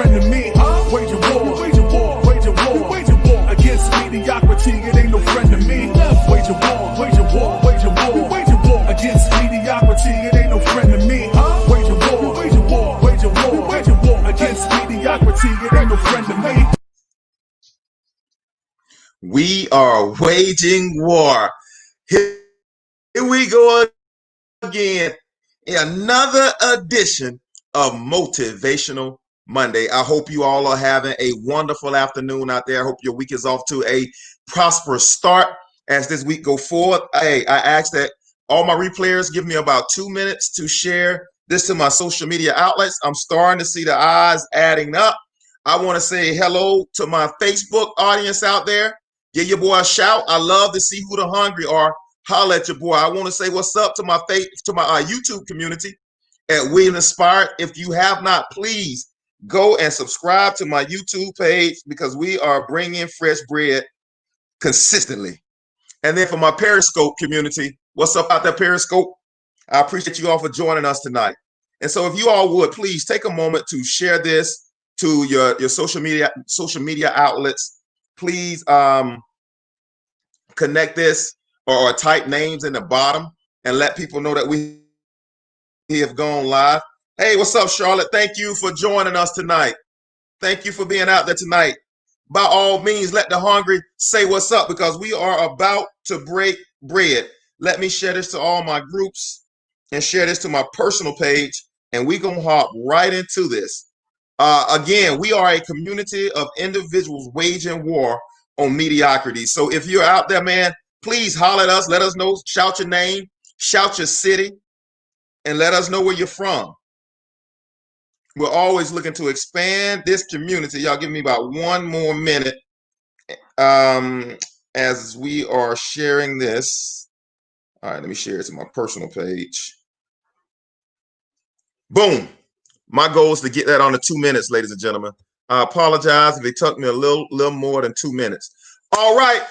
friend to me. Wage a war, wage a war, wage a war, wage a war against mediocrity. It ain't no friend to me. Wage a war, wage a war, wage a war, wage a war against mediocrity. It ain't no friend to me. Wage a war, wage a war, wage a war, wage a war against mediocrity. It ain't no friend to me. We are waging war. Here we go again. Another edition of Motivational Monday. I hope you all are having a wonderful afternoon out there. I hope your week is off to a prosperous start as this week go forward. Hey, I ask that all my replayers give me about 2 minutes to share this to my social media outlets. I'm starting to see the eyes adding up. I want to say hello to my Facebook audience out there. Give your boy a shout. I love to see who the hungry are. Holla at your boy. I want to say what's up to my YouTube community at William Inspired. If you have not, please go and subscribe to my YouTube page because we are bringing fresh bread consistently. And then for my Periscope community, what's up out there, Periscope? I appreciate you all for joining us tonight. And so if you all would, please take a moment to share this to your social media outlets. Please connect this or type names in the bottom and let people know that we have gone live. Hey, what's up, Charlotte? Thank you for joining us tonight. Thank you for being out there tonight. By all means, let the hungry say what's up because we are about to break bread. Let me share this to all my groups and share this to my personal page, and we're going to hop right into this. Again, we are a community of individuals waging war on mediocrity. So if you're out there, man, please holler at us. Let us know. Shout your name, shout your city, and let us know where you're from. We're always looking to expand this community. Y'all give me about 1 more minute as we are sharing this. All right, let me share it to my personal page. Boom. My goal is to get that on the 2 minutes, ladies and gentlemen. I apologize if it took me a little more than 2 minutes. All right.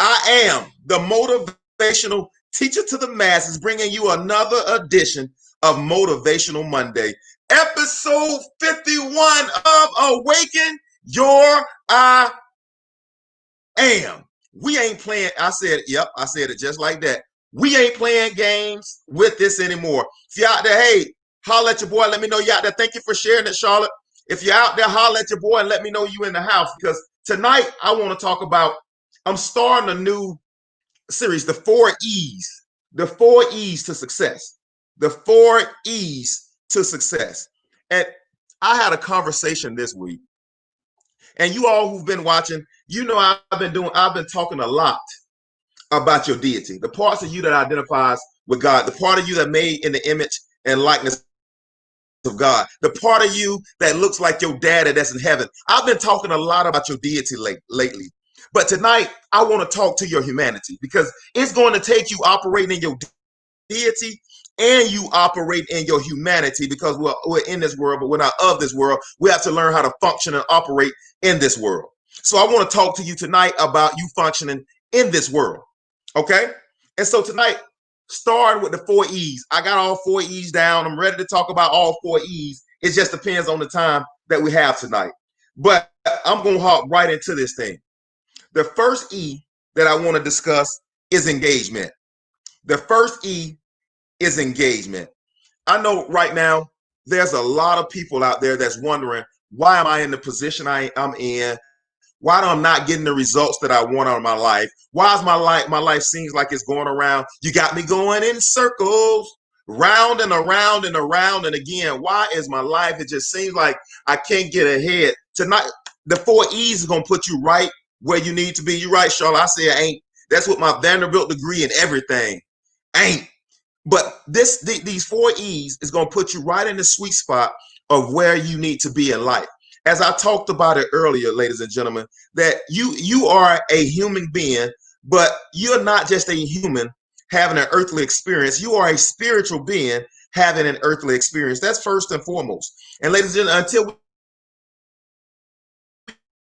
I am the motivational teacher to the masses, bringing you another edition of Motivational Monday, episode 51 of Awaken Your I Am. We ain't playing. I said it just like that. We ain't playing games with this anymore. If you're out there, hey, holler at your boy. Let me know you out there. Thank you for sharing it, Charlotte. If you're out there, holler at your boy and let me know you in the house because tonight I want to talk about, I'm starting a new series, the 4 E's. The 4 E's to success. The 4 E's to success. And I had a conversation this week. And you all who've been watching, you know I've been talking a lot about your deity, the parts of you that identifies with God, the part of you that made in the image and likeness of God, the part of you that looks like your daddy that's in heaven. I've been talking a lot about your deity lately. But tonight, I want to talk to your humanity because it's going to take you operating in your deity and you operate in your humanity because we're in this world, but we're not of this world. We have to learn how to function and operate in this world. So I want to talk to you tonight about you functioning in this world. Okay? And so tonight, starting with the 4 E's. I got all 4 E's down. I'm ready to talk about all 4 E's. It just depends on the time that we have tonight. But I'm going to hop right into this thing. The first E that I want to discuss is engagement. The first E is engagement. I know right now there's a lot of people out there that's wondering, why am I in the position I'm in? Why am I not getting the results that I want out of my life? Why is my life seems like it's going around? You got me going in circles, round and around and around and again. Why is my life? It just seems like I can't get ahead. Tonight, the 4 E's is going to put you right where you need to be. You're right, Charlotte. I say I ain't. That's what my Vanderbilt degree and everything. Ain't. But these 4 E's is going to put you right in the sweet spot of where you need to be in life. As I talked about it earlier, ladies and gentlemen, that you are a human being, but you're not just a human having an earthly experience. You are a spiritual being having an earthly experience. That's first and foremost. And ladies and gentlemen, until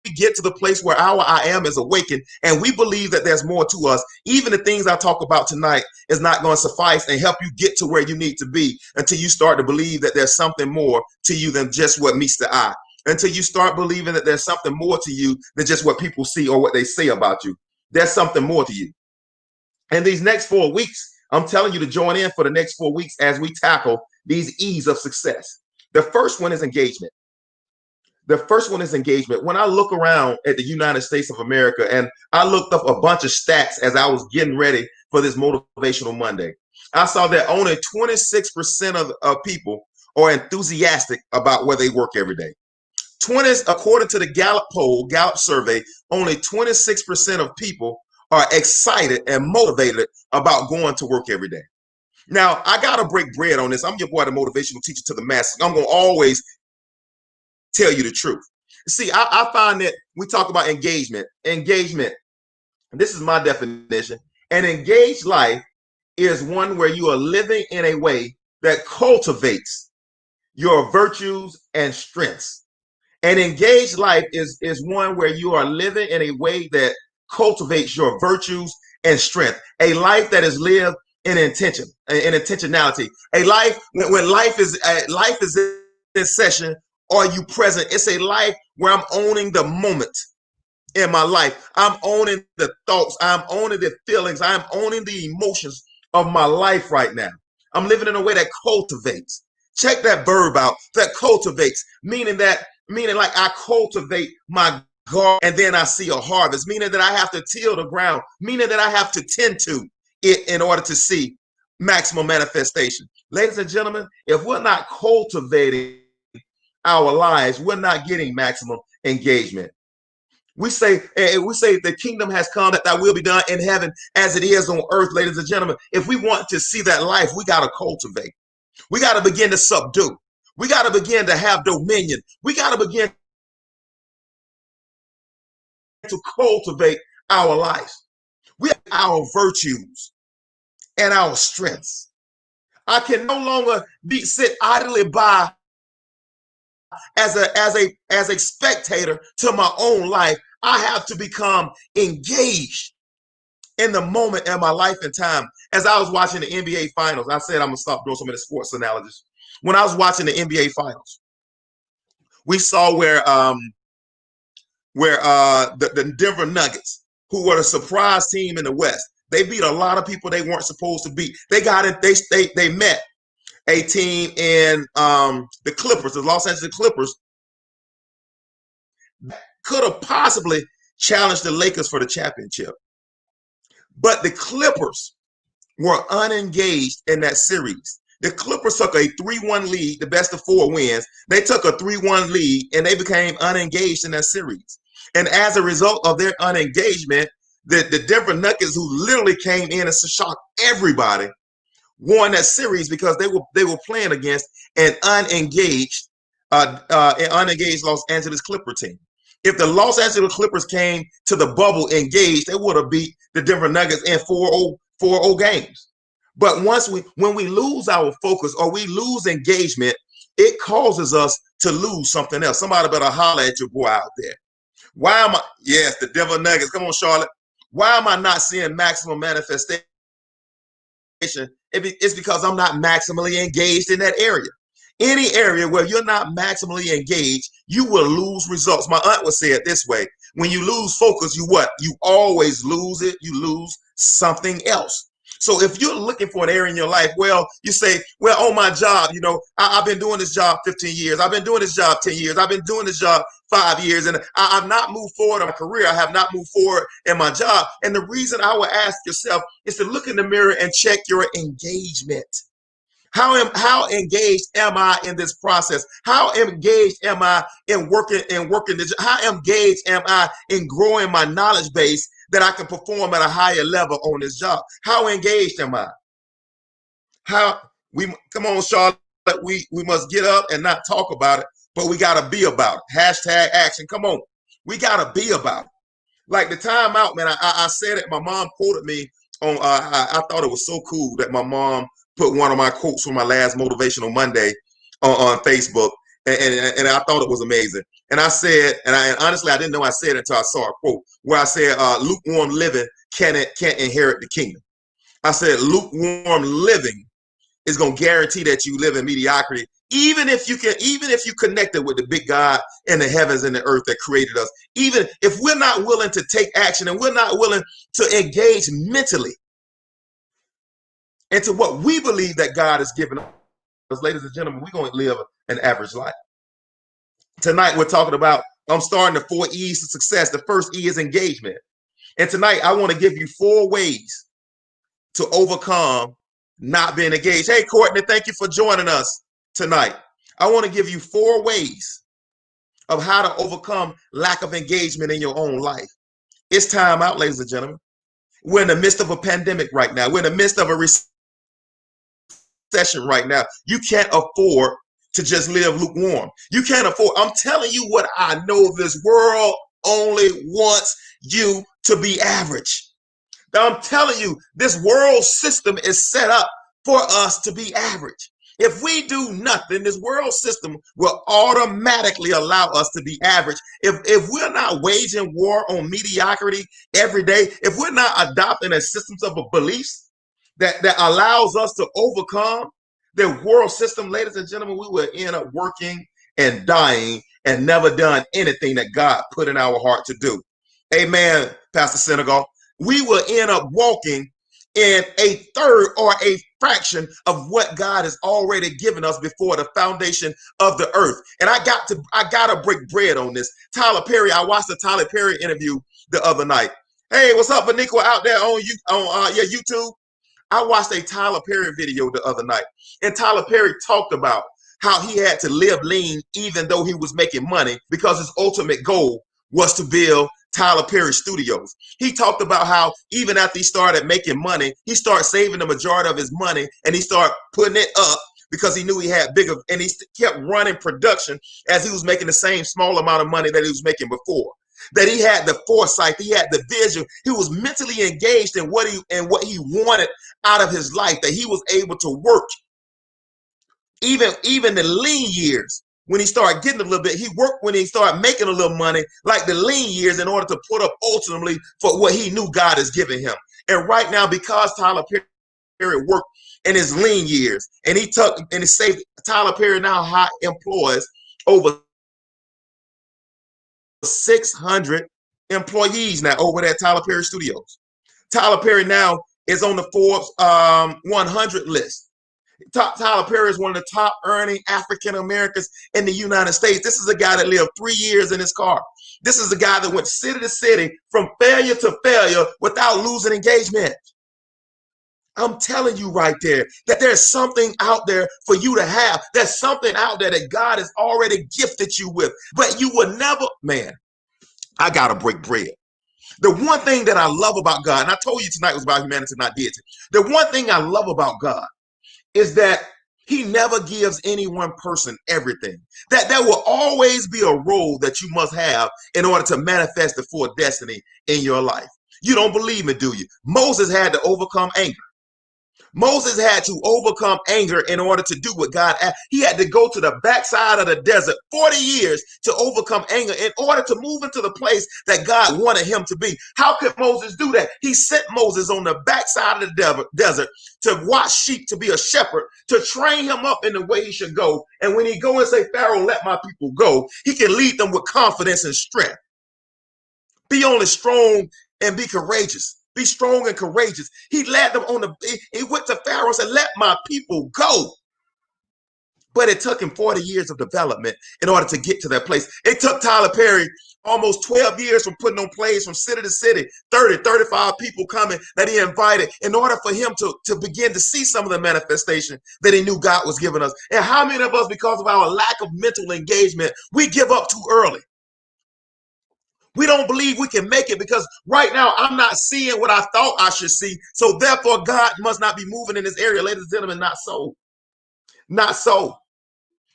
get to the place where our I am is awakened and we believe that there's more to us, even the things I talk about tonight is not going to suffice and help you get to where you need to be until you start to believe that there's something more to you than just what meets the eye. Until you start believing that there's something more to you than just what people see or what they say about you. There's something more to you. And these next 4 weeks, I'm telling you to join in for the next 4 weeks as we tackle these E's of success. The first one is engagement. The first one is engagement. When I look around at the United States of America, and I looked up a bunch of stats as I was getting ready for this Motivational Monday, I saw that only 26% of people are enthusiastic about where they work every day. According to the Gallup poll, Gallup survey, only 26% of people are excited and motivated about going to work every day. Now, I got to break bread on this. I'm your boy, the motivational teacher to the masses. I'm going to always tell you the truth. See, I find that we talk about engagement. Engagement, this is my definition. An engaged life is one where you are living in a way that cultivates your virtues and strengths. An engaged life is one where you are living in a way that cultivates your virtues and strength. A life that is lived in intention, in intentionality. A life when life is in session. Are you present? It's a life where I'm owning the moment in my life. I'm owning the thoughts. I'm owning the feelings. I'm owning the emotions of my life right now. I'm living in a way that cultivates. Check that verb out. That cultivates, meaning like I cultivate my garden and then I see a harvest, meaning that I have to till the ground, meaning that I have to tend to it in order to see maximum manifestation. Ladies and gentlemen, if we're not cultivating our lives, we're not getting maximum engagement. We say the kingdom has come, that thy will be done in heaven as it is on earth, ladies and gentlemen. If we want to see that life, we got to cultivate. We got to begin to subdue. We got to begin to have dominion. We got to begin to cultivate our lives. We have our virtues and our strengths. I can no longer sit idly by as a spectator to my own life. I have to become engaged in the moment in my life and time. As I was watching the NBA finals, I said I'm gonna stop doing so many sports analogies. When I was watching the NBA finals, we saw where the Denver Nuggets, who were the surprise team in the West, they beat a lot of people they weren't supposed to beat. They got it. They met a team in the Clippers, the Los Angeles Clippers, could have possibly challenged the Lakers for the championship. But the Clippers were unengaged in that series. The Clippers took a 3-1 lead, the best of 4 wins. They took a 3-1 lead and they became unengaged in that series. And as a result of their unengagement, the Denver Nuggets, who literally came in and shocked everybody, won that series because they were playing against an unengaged Los Angeles Clipper team. If the Los Angeles Clippers came to the bubble engaged, they would have beat the Denver Nuggets in 4-0 games. But when we lose our focus or we lose engagement, it causes us to lose something else. Somebody better holler at your boy out there. Why am I? Yes, the Denver Nuggets. Come on, Charlotte. Why am I not seeing maximum manifestation? It's because I'm not maximally engaged in that area. Any area where you're not maximally engaged, you will lose results. My aunt would say it this way: when you lose focus, you what? You always lose it. You lose something else. So if you're looking for an area in your life, well, you say, well, on my job, I've been doing this job 15 years. I've been doing this job 10 years. I've been doing this job 5 years, and I've not moved forward in my career. I have not moved forward in my job. And the reason I would ask yourself is to look in the mirror and check your engagement. How engaged am I in this process? How engaged am I in working this? How engaged am I in growing my knowledge base that I can perform at a higher level on this job? How engaged am I? Come on, Charlotte. We must get up and not talk about it, but we gotta be about it. Hashtag action. Come on. We gotta be about it. Like the timeout, man. I said it. My mom quoted me on. I thought it was so cool that my mom put one of my quotes from my last Motivational Monday on Facebook, and I thought it was amazing. And I said, and honestly, I didn't know I said it until I saw a quote where I said, lukewarm living can't inherit the kingdom. I said, lukewarm living is going to guarantee that you live in mediocrity, even if you connected with the big God in the heavens and the earth that created us. Even if we're not willing to take action and we're not willing to engage mentally into what we believe that God has given us, ladies and gentlemen, we're going to live an average life. Tonight, we're talking about, I'm starting the 4 E's to success. The first E is engagement. And tonight, I want to give you 4 ways to overcome not being engaged. Hey, Courtney, thank you for joining us tonight. I want to give you 4 ways of how to overcome lack of engagement in your own life. It's time out, ladies and gentlemen. We're in the midst of a pandemic right now. We're in the midst of a recession right now. You can't afford to just live lukewarm. You can't afford. I'm telling you what I know. This world only wants you to be average. I'm telling you, this world system is set up for us to be average. If we do nothing, this world system will automatically allow us to be average. If we're not waging war on mediocrity every day, if we're not adopting a system of beliefs that allows us to overcome the world system, ladies and gentlemen, we will end up working and dying and never done anything that God put in our heart to do. Amen, Pastor Senegal. We will end up walking in a third or a fraction of what God has already given us before the foundation of the earth. And I gotta break bread on this. Tyler Perry, I watched the Tyler Perry interview the other night. Hey, what's up, Beniqua, out there on YouTube? I watched a Tyler Perry video the other night, and Tyler Perry talked about how he had to live lean even though he was making money because his ultimate goal was to build Tyler Perry Studios. He talked about how even after he started making money, he started saving the majority of his money and he started putting it up because he knew he had bigger, and he kept running production as he was making the same small amount of money that he was making before. That he had the foresight, he had the vision, he was mentally engaged in what he wanted out of his life, that he was able to work even the lean years. When he started getting a little bit, he worked when he started making a little money, like the lean years, in order to put up ultimately for what he knew God has given him. And right now, because Tyler Perry worked in his lean years, and he saved, Tyler Perry now employs over 600 employees now over at Tyler Perry Studios. Tyler Perry now is on the Forbes 100 list. Tyler Perry is one of the top earning African Americans in the United States. This is a guy that lived 3 years in his car. This is a guy that went city to city from failure to failure without losing engagement. I'm telling you right there that there's something out there for you to have. There's something out there that God has already gifted you with, but you will never, man, I got to break bread. The one thing that I love about God, and I told you tonight was about humanity, not deity. The one thing I love about God is that he never gives any one person everything. That there will always be a role that you must have in order to manifest the full destiny in your life. You don't believe me, do you? Moses had to overcome anger. Moses had to overcome anger in order to do what God asked. He had to go to the backside of the desert 40 years to overcome anger in order to move into the place that God wanted him to be. How could Moses do that? He sent Moses on the backside of the desert to watch sheep, to be a shepherd, to train him up in the way he should go. And when he go and say, Pharaoh, let my people go, he can lead them with confidence and strength. Be only strong and be courageous. Be strong and courageous. He led them he went to Pharaoh and said, let my people go. But it took him 40 years of development in order to get to that place. It took Tyler Perry almost 12 years from putting on plays from city to city, 30, 35 people coming that he invited in order for him to begin to see some of the manifestation that he knew God was giving us. And how many of us, because of our lack of mental engagement, we give up too early? We don't believe we can make it because right now I'm not seeing what I thought I should see. So therefore, God must not be moving in this area. Ladies and gentlemen, not so. Not so.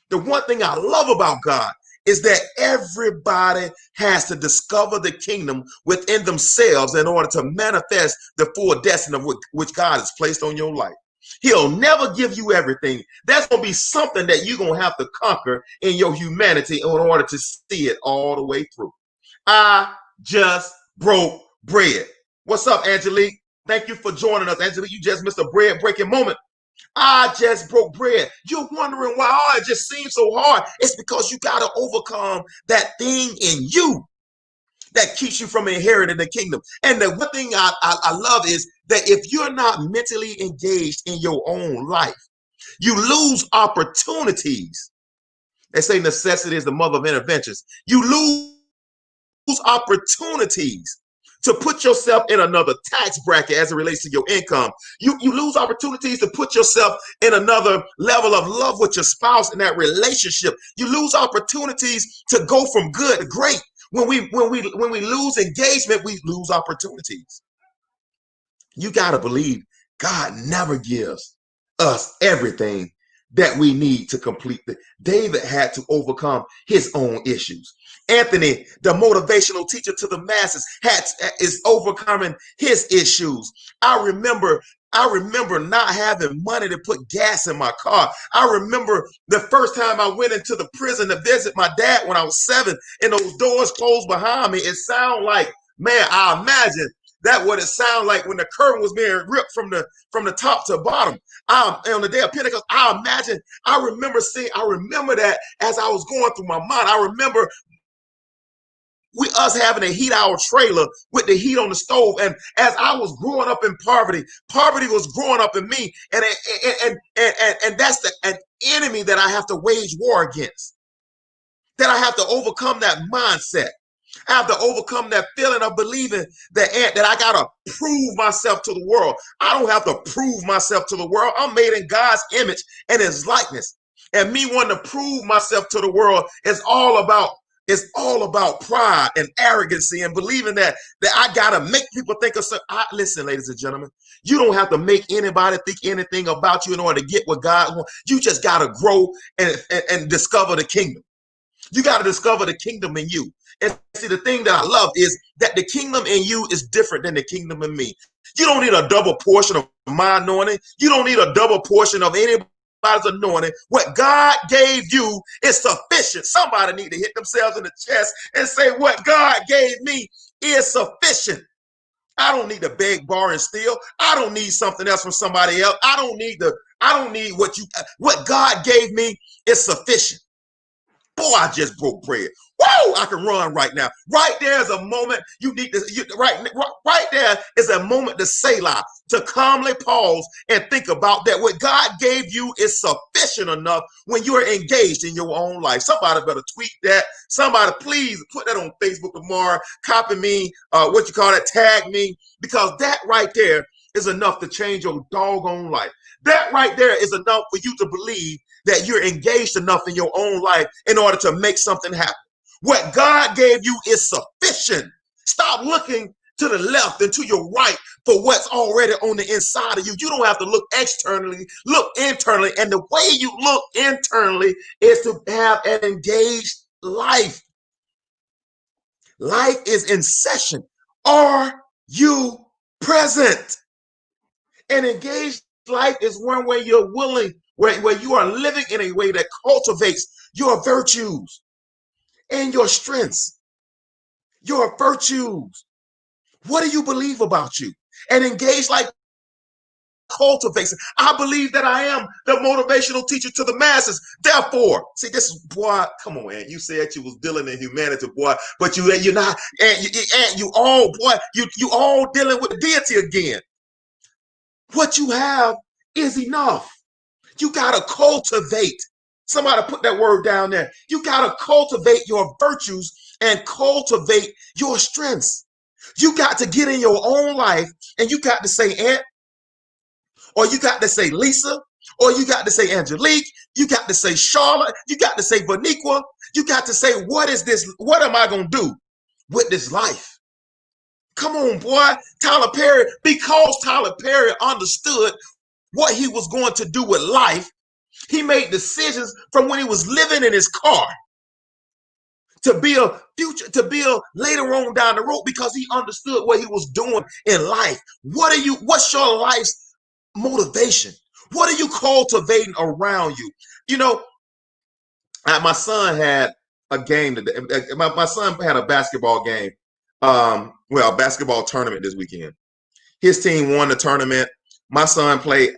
The one thing I love about God is that everybody has to discover the kingdom within themselves in order to manifest the full destiny of which God has placed on your life. He'll never give you everything. That's going to be something that you're going to have to conquer in your humanity in order to see it all the way through. I just broke bread. What's up, Angelique? Thank you for joining us. Angelique, you just missed a bread breaking moment. I just broke bread. You're wondering why it just seems so hard. It's because you got to overcome that thing in you that keeps you from inheriting the kingdom. And the one thing I love is that if you're not mentally engaged in your own life, you lose opportunities. They say necessity is the mother of inventions. You lose opportunities to put yourself in another tax bracket as it relates to your income. You lose opportunities to put yourself in another level of love with your spouse in that relationship. You lose opportunities to go from good to great. When we lose engagement, we lose opportunities. You got to believe God never gives us everything that we need to complete the. David had to overcome his own issues. Anthony, the motivational teacher to the masses, is overcoming his issues. I remember not having money to put gas in my car. I remember the first time I went into the prison to visit my dad when I was 7, and those doors closed behind me. It sounded like, man, I imagine that what it sounded like when the curtain was being ripped from the top to bottom. On the day of Pentecost, I remember that as I was going through my mind. I remember us having to heat our trailer with the heat on the stove. And as I was growing up in poverty was growing up in me. And that's an enemy that I have to wage war against, that I have to overcome that mindset. I have to overcome that feeling of believing that I got to prove myself to the world. I don't have to prove myself to the world. I'm made in God's image and his likeness. And me wanting to prove myself to the world is all about pride and arrogancy and believing that I got to make people think of something. Listen, ladies and gentlemen, you don't have to make anybody think anything about you in order to get what God wants. You just got to grow and discover the kingdom. You got to discover the kingdom in you. And see, the thing that I love is that the kingdom in you is different than the kingdom in me. You don't need a double portion of my anointing. You don't need a double portion of anybody's anointing. What God gave you is sufficient. Somebody need to hit themselves in the chest and say, what God gave me is sufficient. I don't need to beg, borrow, and steal. I don't need something else from somebody else. I don't need what God gave me is sufficient. Boy, I just broke bread. Whoa, I can run right now. Right there is a moment right there is a moment to Selah, to calmly pause and think about that what God gave you is sufficient enough when you are engaged in your own life. Somebody better tweet that. Somebody please put that on Facebook tomorrow. Copy me, tag me, because that right there is enough to change your doggone life. That right there is enough for you to believe that you're engaged enough in your own life in order to make something happen. What God gave you is sufficient. Stop looking to the left and to your right for what's already on the inside of you. You don't have to look externally, look internally. And the way you look internally is to have an engaged life. Life is in session. Are you present? An engaged life is one where you're willing, where you are living in a way that cultivates your virtues and your strengths, your virtues. What do you believe about you? An engaged life cultivates it. I believe that I am the motivational teacher to the masses. Therefore, see, this is, boy, come on, man. You said you was dealing in humanity, boy, but you're not, and you all, boy, you all dealing with the deity again. What you have is enough. You got to cultivate. Somebody put that word down there. You got to cultivate your virtues and cultivate your strengths. You got to get in your own life and you got to say Aunt, or you got to say Lisa, or you got to say Angelique, you got to say Charlotte, you got to say Boniqua, you got to say, what is this? What am I going to do with this life? Come on, boy. Tyler Perry, because Tyler Perry understood what he was going to do with life, he made decisions from when he was living in his car to build later on down the road, because he understood what he was doing in life. What's your life's motivation? What are you cultivating around you? You know, my son had a game today. My son had a basketball game, well, a basketball tournament this weekend. His team won the tournament. My son played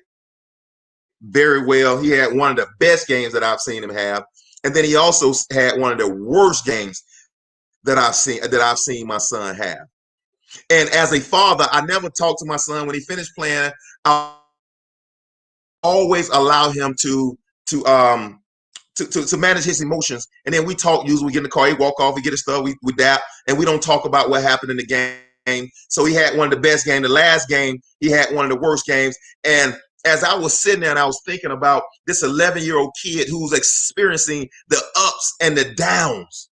very well. He had one of the best games that I've seen him have. And then he also had one of the worst games that I've seen my son have. And as a father, I never talked to my son when he finished playing. I always allow him to um to manage his emotions. And then we talk. Usually we get in the car, he walk off, we get his stuff, we dap, and we don't talk about what happened in the game. So he had one of the best games. The last game, he had one of the worst games. And as I was sitting there and I was thinking about this 11-year-old kid who's experiencing the ups and the downs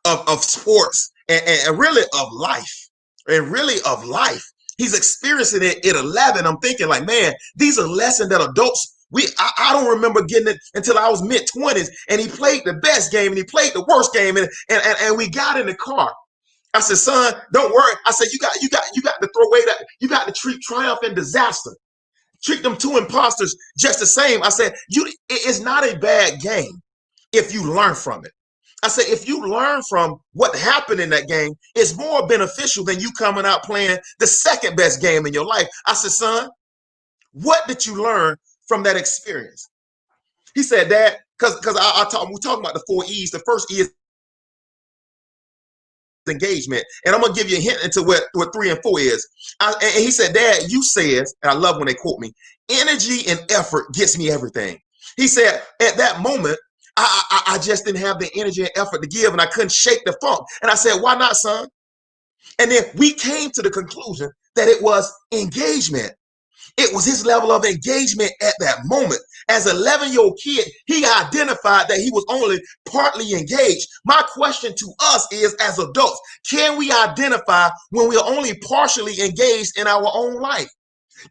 of sports and really of life, and really of life. He's experiencing it at 11. I'm thinking like, man, these are lessons that adults, I don't remember getting it until I was mid-20s. And he played the best game and he played the worst game. And we got in the car. I said, son, don't worry. I said, you got to throw away that. You got to treat triumph and disaster. Treat them two imposters just the same. I said, it's not a bad game if you learn from it. I said, if you learn from what happened in that game, it's more beneficial than you coming out playing the second best game in your life. I said, son, what did you learn from that experience? He said, Dad, because we're talking about the 4 E's. The first E is engagement. And I'm going to give you a hint into what 3 and 4 is. And he said, Dad, you said, and I love when they quote me, energy and effort gets me everything. He said, at that moment, I just didn't have the energy and effort to give, and I couldn't shake the funk. And I said, why not, son? And then we came to the conclusion that it was engagement. It was his level of engagement at that moment. As an 11-year-old kid, he identified that he was only partly engaged. My question to us is, as adults, can we identify when we are only partially engaged in our own life?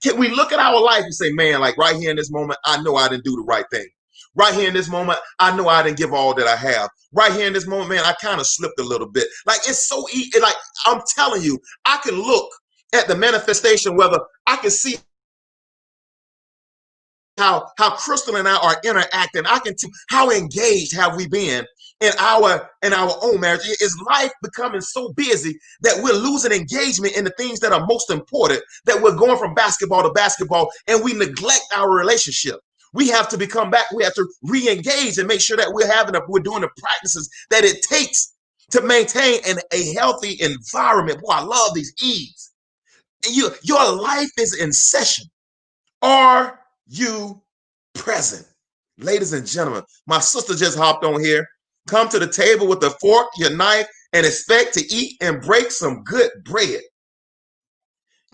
Can we look at our life and say, man, like right here in this moment, I know I didn't do the right thing. Right here in this moment, I know I didn't give all that I have. Right here in this moment, man, I kind of slipped a little bit. Like, it's so easy. Like, I'm telling you, I can look at the manifestation, whether I can see how Crystal and I are interacting. I can see how engaged have we been in our own marriage. Is life becoming so busy that we're losing engagement in the things that are most important, that we're going from basketball to basketball and we neglect our relationship? We have to become back. We have to re-engage and make sure that we're doing the practices that it takes to maintain a healthy environment. Boy, I love these E's. And your life is in session. Are you present? Ladies and gentlemen, my sister just hopped on here. Come to the table with a fork, your knife, and expect to eat and break some good bread.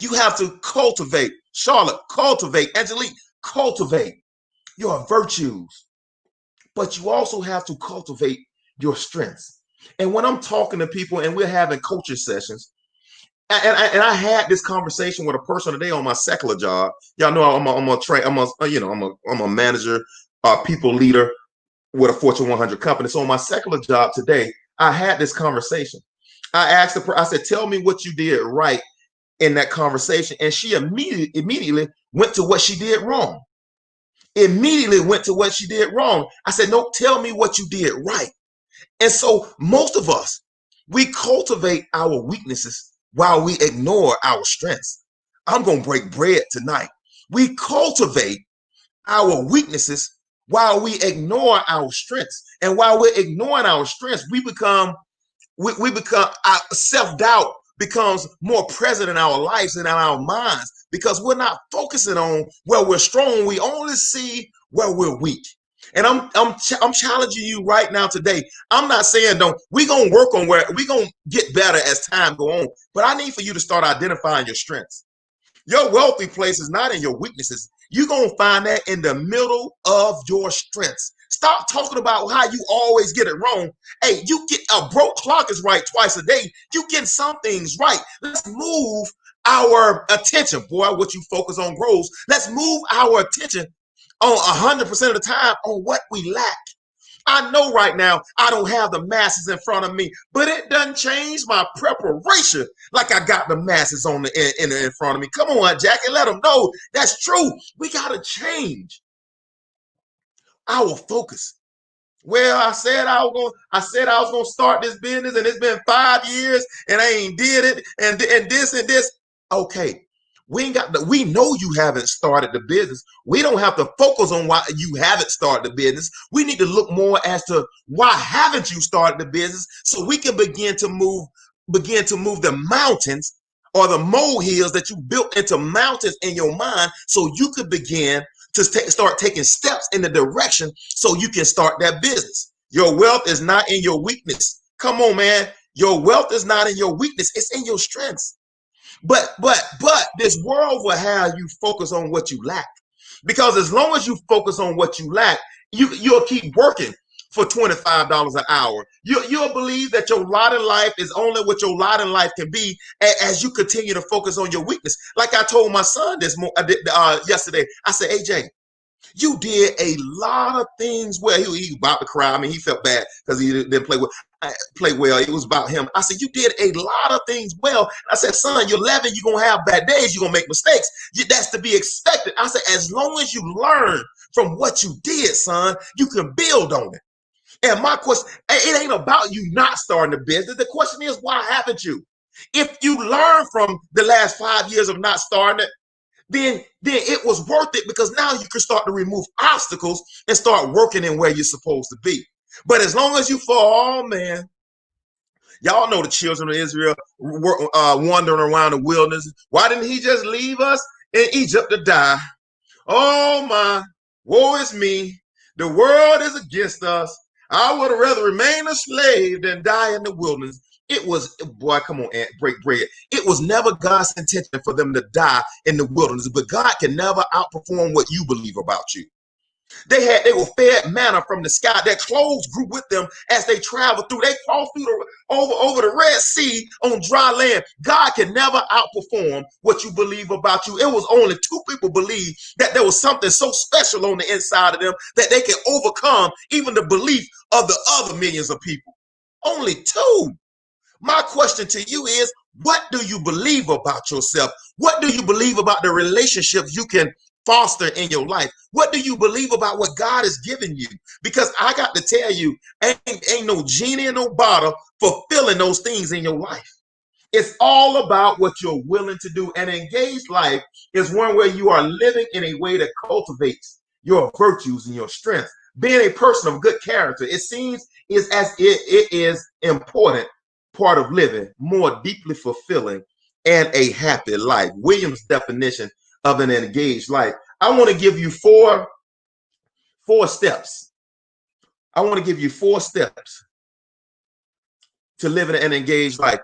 You have to cultivate, Charlotte, cultivate, Angelique, cultivate your virtues, but you also have to cultivate your strengths. And when I'm talking to people and we're having coaching sessions, and I had this conversation with a person today on my secular job. Y'all know I'm a manager, people leader with a Fortune 100 company. So on my secular job today, I had this conversation. I asked I said, tell me what you did right in that conversation. And she immediately went to what she did wrong. Immediately went to what she did wrong. I said, no, tell me what you did right. And so most of us, we cultivate our weaknesses while we ignore our strengths. I'm going to break bread tonight. We cultivate our weaknesses while we ignore our strengths. And while we're ignoring our strengths, we become self-doubt becomes more present in our lives and in our minds, because we're not focusing on where we're strong. We only see where we're weak. And I'm challenging you right now today. I'm not saying we're going to work on where we're going to get better as time go on, but I need for you to start identifying your strengths. Your wealthy place is not in your weaknesses. You're going to find that in the middle of your strengths. Stop talking about how you always get it wrong. Hey, you get a broke clock is right twice a day. You get some things right. Let's move our attention. Boy, what you focus on grows. Let's move our attention on 100% of the time on what we lack. I know right now I don't have the masses in front of me, but it doesn't change my preparation like I got the masses on in front of me. Come on, Jackie, let them know that's true. We got to change our focus. Well, I said I was gonna start this business, and it's been 5 years, and I ain't did it, and this and this. Okay, we know you haven't started the business. We don't have to focus on why you haven't started the business. We need to look more as to why haven't you started the business, so we can begin to move the mountains or the molehills that you built into mountains in your mind, so you could begin to start taking steps in the direction so you can start that business. Your wealth is not in your weakness. Come on, man. Your wealth is not in your weakness. It's in your strengths. But this world will have you focus on what you lack. Because as long as you focus on what you lack, you'll keep working for $25 an hour. You'll believe that your lot in life is only what your lot in life can be as you continue to focus on your weakness. Like I told my son yesterday, I said, AJ, you did a lot of things well. He was about to cry. I mean, he felt bad because he didn't play well. It was about him. I said, you did a lot of things well. I said, son, you're 11. You're going to have bad days. You're going to make mistakes. That's to be expected. I said, as long as you learn from what you did, son, you can build on it. And my question, it ain't about you not starting a business. The question is, why haven't you? If you learn from the last 5 years of not starting it, then it was worth it, because now you can start to remove obstacles and start working in where you're supposed to be. But as long as you fall, oh man, y'all know the children of Israel wandering around the wilderness. Why didn't he just leave us in Egypt to die? Oh my, woe is me. The world is against us. I would have rather remain a slave than die in the wilderness. It was, boy, come on, Aunt, break bread. It was never God's intention for them to die in the wilderness, but God can never outperform what you believe about you. They were fed manna from the sky. Their clothes grew with them as they traveled through. They crossed through over the Red Sea on dry land. God can never outperform what you believe about you. It was only two people believe that there was something so special on the inside of them that they can overcome even the belief of the other millions of people. Only two. My question to you is, what do you believe about yourself? What do you believe about the relationships you can foster in your life? What do you believe about what God has given you? Because I got to tell you, ain't no genie in no bottle fulfilling those things in your life. It's all about what you're willing to do. An engaged life is one where you are living in a way that cultivates your virtues and your strengths. Being a person of good character, it seems it is important part of living, more deeply fulfilling and a happy life. Williams' definition of an engaged life. I want to give you four steps. I want to give you 4 steps to living an engaged life.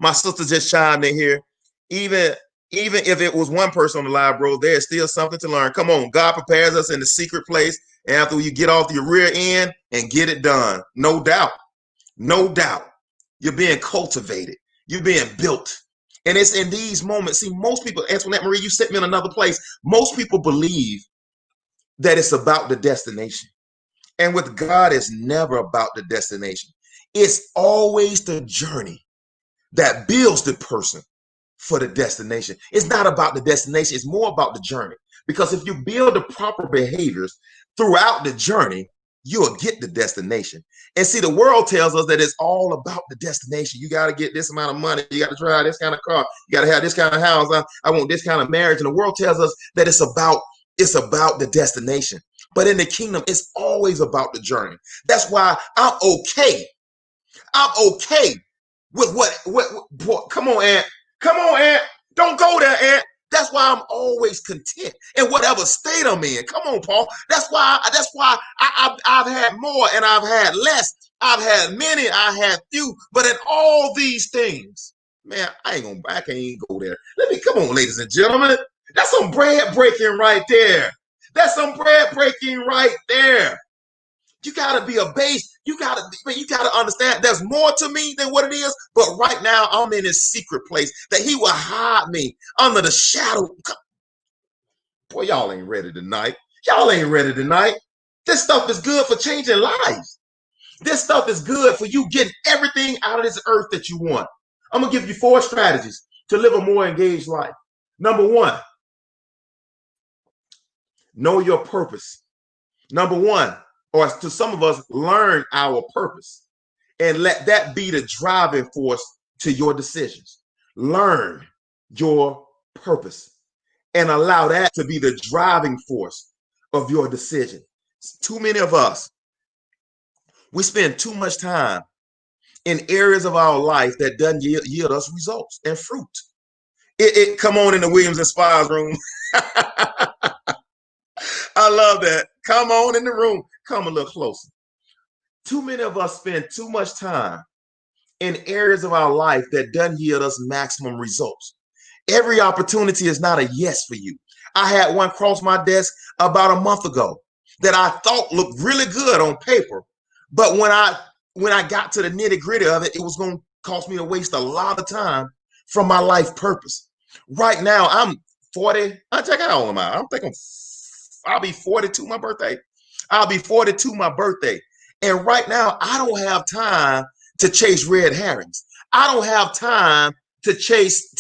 My sister just chimed in here. Even if it was one person on the live, bro, there's still something to learn. Come on, God prepares us in the secret place, and after you get off your rear end and get it done. No doubt. No doubt. You're being cultivated. You're being built. And it's in these moments. See, most people, Antoinette Marie, you sent me in another place. Most people believe that it's about the destination. And with God, it's never about the destination. It's always the journey that builds the person for the destination. It's not about the destination. It's more about the journey. Because if you build the proper behaviors throughout the journey, you'll get the destination. And see, the world tells us that it's all about the destination. You got to get this amount of money. You got to drive this kind of car. You got to have this kind of house. I want this kind of marriage. And the world tells us that it's about the destination. But in the kingdom, it's always about the journey. That's why I'm okay. I'm okay with what come on, Aunt. Come on, Aunt. Don't go there, Aunt. That's why I'm always content in whatever state I'm in. Come on, Paul. That's why I've had more and I've had less. I've had many, I had few. But in all these things, man, I can't even go there. Come on, ladies and gentlemen. That's some bread breaking right there. That's some bread breaking right there. You gotta be a base. You gotta understand there's more to me than what it is. But right now, I'm in his secret place that he will hide me under the shadow. Boy, y'all ain't ready tonight. Y'all ain't ready tonight. This stuff is good for changing lives. This stuff is good for you getting everything out of this earth that you want. I'm going to give you 4 strategies to live a more engaged life. Number 1, know your purpose. Number 1, or to some of us, learn our purpose and let that be the driving force to your decisions. Learn your purpose and allow that to be the driving force of your decision. Too many of us, we spend too much time in areas of our life that doesn't yield us results and fruit. It come on in the Williams and Spies room. I love that. Come on in the room. Come a little closer. Too many of us spend too much time in areas of our life that doesn't yield us maximum results. Every opportunity is not a yes for you. I had one cross my desk about a month ago that I thought looked really good on paper, but when I got to the nitty gritty of it, it was going to cost me to waste a lot of time from my life purpose. Right now, I'm 40. I check out all of mine. I don't think I'll be 42 my birthday. I'll be 42 my birthday. And right now, I don't have time to chase red herrings. I don't have time to chase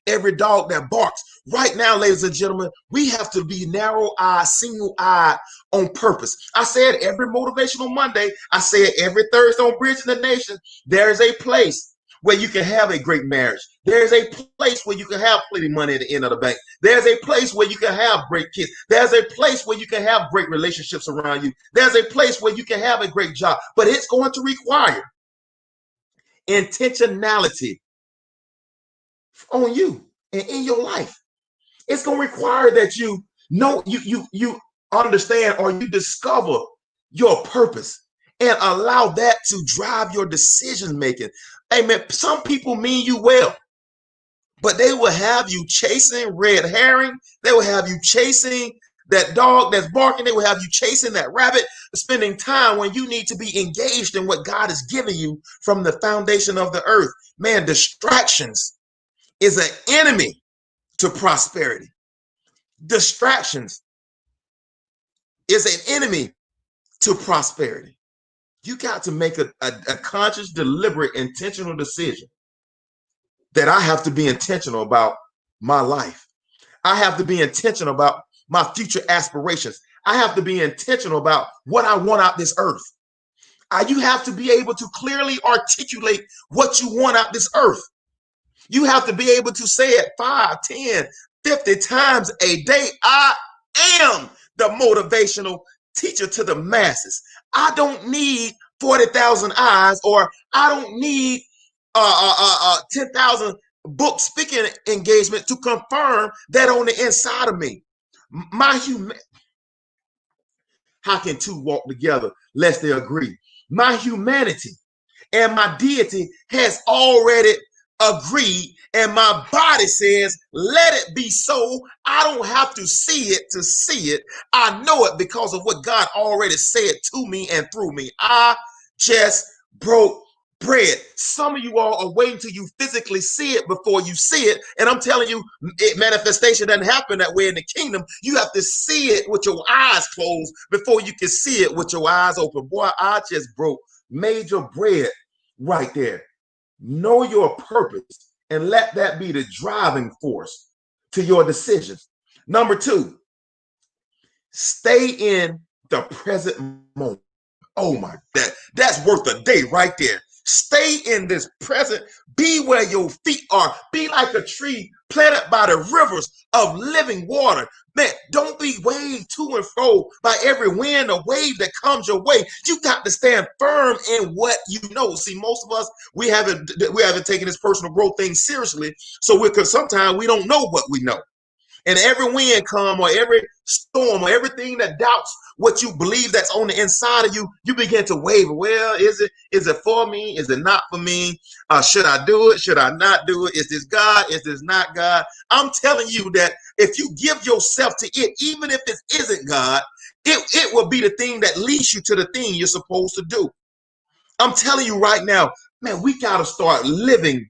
every dog that barks. Right now, ladies and gentlemen, we have to be narrow-eyed, single-eyed on purpose. I said every Motivational Monday, I said every Thursday on Bridging the Nation, there is a place where you can have a great marriage. There's a place where you can have plenty of money at the end of the bank. There's a place where you can have great kids. There's a place where you can have great relationships around you. There's a place where you can have a great job, but it's going to require intentionality on you and in your life. It's going to require that you know, you understand or you discover your purpose and allow that to drive your decision making. Hey man, some people mean you well, but they will have you chasing red herring. They will have you chasing that dog that's barking. They will have you chasing that rabbit, spending time when you need to be engaged in what God has given you from the foundation of the earth. Man, distractions is an enemy to prosperity. Distractions is an enemy to prosperity. You got to make a conscious, deliberate, intentional decision that I have to be intentional about my life. I have to be intentional about my future aspirations. I have to be intentional about what I want out this earth. You have to be able to clearly articulate what you want out this earth. You have to be able to say it 5, 10, 50 times a day. I am the motivational teacher to the masses. I don't need 40,000 eyes, or I don't need 10,000 book speaking engagement to confirm that on the inside of me. How can two walk together lest they agree? My humanity and my deity has already agreed, and my body says, let it be so. I don't have to see it to see it. I know it because of what God already said to me and through me. I just broke bread. Some of you all are waiting till you physically see it before you see it. And I'm telling you, manifestation doesn't happen that way in the kingdom. You have to see it with your eyes closed before you can see it with your eyes open. Boy, I just broke major bread right there. Know your purpose and let that be the driving force to your decisions. Number 2, stay in the present moment. Oh my, that's worth a day right there. Stay in this present. Be where your feet are. Be like a tree planted by the rivers of living water. Man, don't be waved to and fro by every wind or wave that comes your way. You got to stand firm in what you know. See, most of us, we haven't taken this personal growth thing seriously. So because sometimes we don't know what we know. And every wind come, or every storm, or everything that doubts what you believe that's on the inside of you, you begin to waver. Well, is it for me? Is it not for me? Should I do it? Should I not do it? Is this God? Is this not God? I'm telling you that if you give yourself to it, even if it isn't God, it will be the thing that leads you to the thing you're supposed to do. I'm telling you right now, man, we got to start living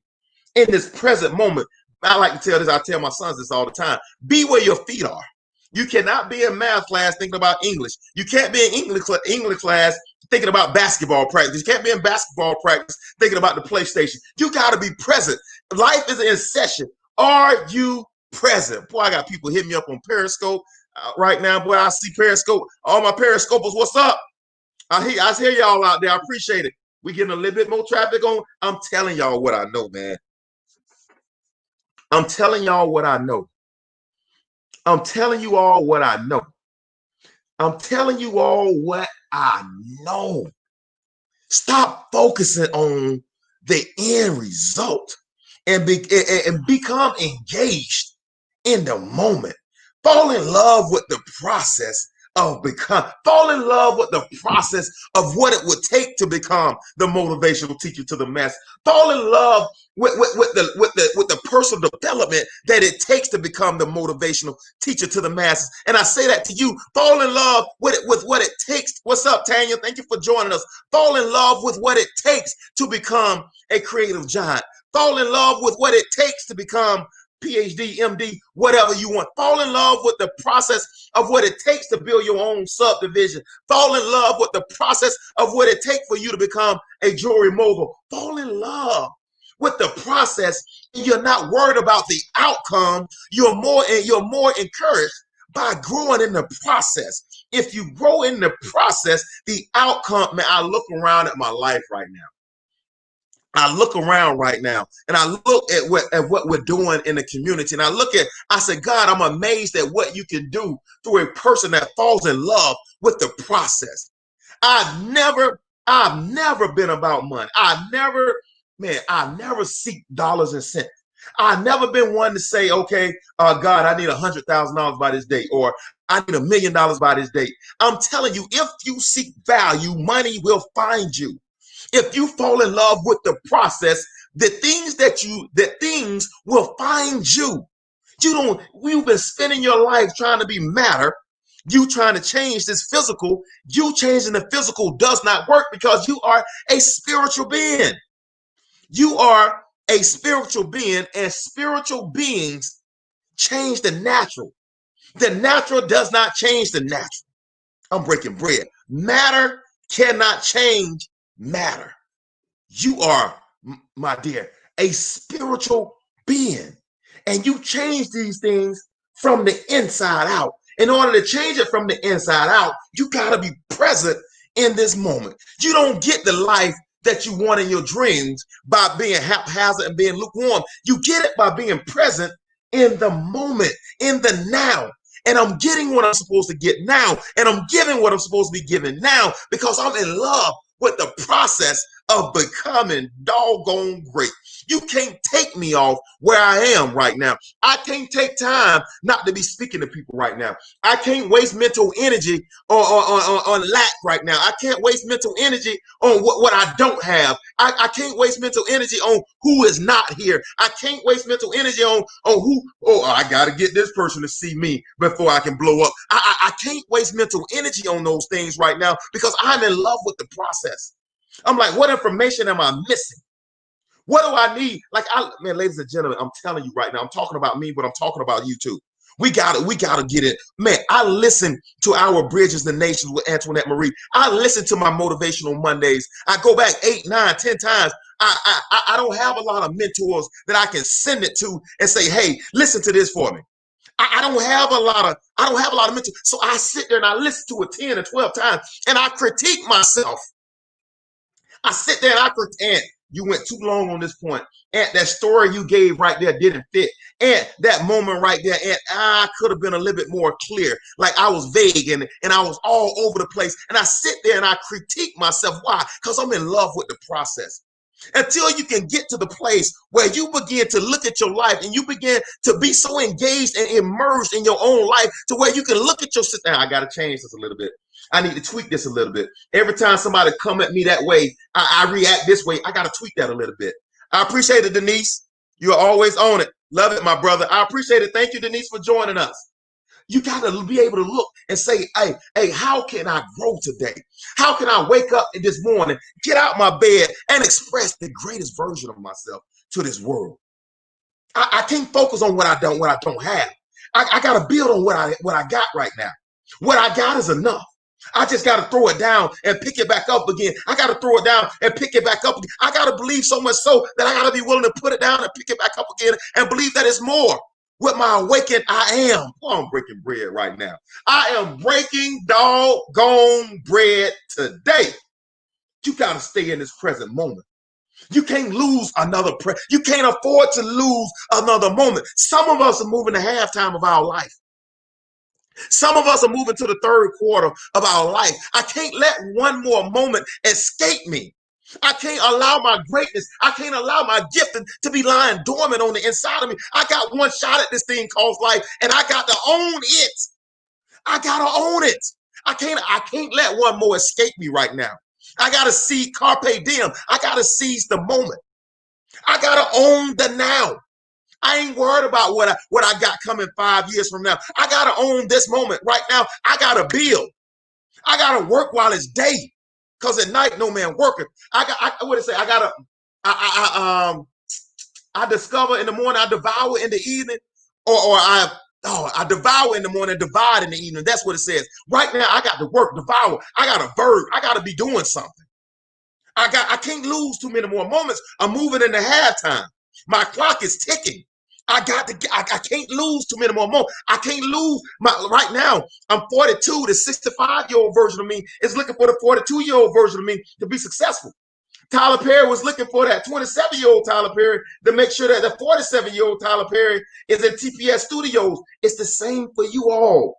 in this present moment. I like to tell this. I tell my sons this all the time. Be where your feet are. You cannot be in math class thinking about English. You can't be in English class thinking about basketball practice. You can't be in basketball practice thinking about the PlayStation. You got to be present. Life is in session. Are you present? Boy, I got people hitting me up on Periscope right now. Boy, I see Periscope. All my Periscopers, what's up? I hear y'all out there. I appreciate it. We getting a little bit more traffic on. I'm telling y'all what I know, man. I'm telling y'all what I know. I'm telling you all what I know. I'm telling you all what I know. Stop focusing on the end result and become engaged in the moment. Fall in love with the process of fall in love with the process of what it would take to become the motivational teacher to the mass. Fall in love with the personal development that it takes to become the motivational teacher to the masses. And I say that to you. Fall in love with what it takes. What's up, Tanya? Thank you for joining us. Fall in love with what it takes to become a creative giant. Fall in love with what it takes to become PhD, MD, whatever you want. Fall in love with the process of what it takes to build your own subdivision. Fall in love with the process of what it takes for you to become a jewelry mogul. Fall in love with the process. You're not worried about the outcome. You're more encouraged by growing in the process. If you grow in the process, the outcome, man, I look around at my life right now. I look around right now and I look at what we're doing in the community. And I say, God, I'm amazed at what you can do through a person that falls in love with the process. I've never been about money. I never seek dollars and cents. I've never been one to say, okay, God, I need $100,000 by this date, or I need $1 million by this date. I'm telling you, if you seek value, money will find you. If you fall in love with the process, the things will find you. You've been spending your life trying to be matter. You trying to change this physical. You changing the physical does not work because you are a spiritual being. You are a spiritual being, and spiritual beings change the natural. The natural does not change the natural. I'm breaking bread. Matter cannot change matter. You are, my dear, a spiritual being, and you change these things from the inside out. In order to change it from the inside out, you got to be present in this moment. You don't get the life that you want in your dreams by being haphazard and being lukewarm. You get it by being present in the moment, in the now. And I'm getting what I'm supposed to get now, and I'm giving what I'm supposed to be giving now because I'm in love with the process of becoming doggone great. You can't take me off where I am right now. I can't take time not to be speaking to people right now. I can't waste mental energy on lack right now. I can't waste mental energy on what I don't have. I can't waste mental energy on who is not here. I can't waste mental energy on I got to get this person to see me before I can blow up. I can't waste mental energy on those things right now because I'm in love with the process. I'm like, what information am I missing? What do I need? Man, ladies and gentlemen, I'm telling you right now, I'm talking about me, but I'm talking about you too. We gotta get it. Man, I listen to Our Bridges the Nation with Antoinette Marie. I listen to my Motivational Mondays. I go back 8, 9, 10 times. I don't have a lot of mentors that I can send it to and say, hey, listen to this for me. I don't have a lot of mentors. So I sit there and I listen to it 10 or 12 times and I critique myself. I sit there and I pretend you went too long on this point. And that story you gave right there didn't fit. And that moment right there, and I could have been a little bit more clear. Like I was vague and I was all over the place. And I sit there and I critique myself. Why? Because I'm in love with the process. Until you can get to the place where you begin to look at your life and you begin to be so engaged and immersed in your own life to where you can look at your sister. I got to change this a little bit. I need to tweak this a little bit. Every time somebody come at me that way, I react this way. I got to tweak that a little bit. I appreciate it, Denise. You're always on it. Love it, my brother. I appreciate it. Thank you, Denise, for joining us. You got to be able to look and say, hey, how can I grow today? How can I wake up this morning, get out my bed, and express the greatest version of myself to this world? I can't focus on what I don't have. I got to build on what I got right now. What I got is enough. I just got to throw it down and pick it back up again. I got to throw it down and pick it back up again. I got to believe so much so that I got to be willing to put it down and pick it back up again and believe that it's more. With my awaken, I am. Oh, I'm breaking bread right now. I am breaking doggone bread today. You got to stay in this present moment. You can't lose another you can't afford to lose another moment. Some of us are moving to halftime of our life. Some of us are moving to the third quarter of our life. I can't let one more moment escape me. I can't allow my greatness. I can't allow my gifting to be lying dormant on the inside of me. I got one shot at this thing called life, and I got to own it. I got to own it. I can't let one more escape me right now. I got to see carpe diem. I got to seize the moment. I got to own the now. I ain't worried about what I got coming 5 years from now. I got to own this moment right now. I got to build. I got to work while it's day, because at night no man worketh. What did it say? I discover in the morning, I devour in the evening, or I devour in the morning, divide in the evening. That's what it says. Right now, I got to work, devour. I got to verb. I got to be doing something. I can't lose too many more moments. I'm moving into halftime. My clock is ticking. I can't lose too many more moments. I can't lose right now. I'm 42. The 65-year-old version of me is looking for the 42-year-old version of me to be successful. Tyler Perry was looking for that 27-year-old Tyler Perry to make sure that the 47-year-old Tyler Perry is in TPS Studios. It's the same for you all.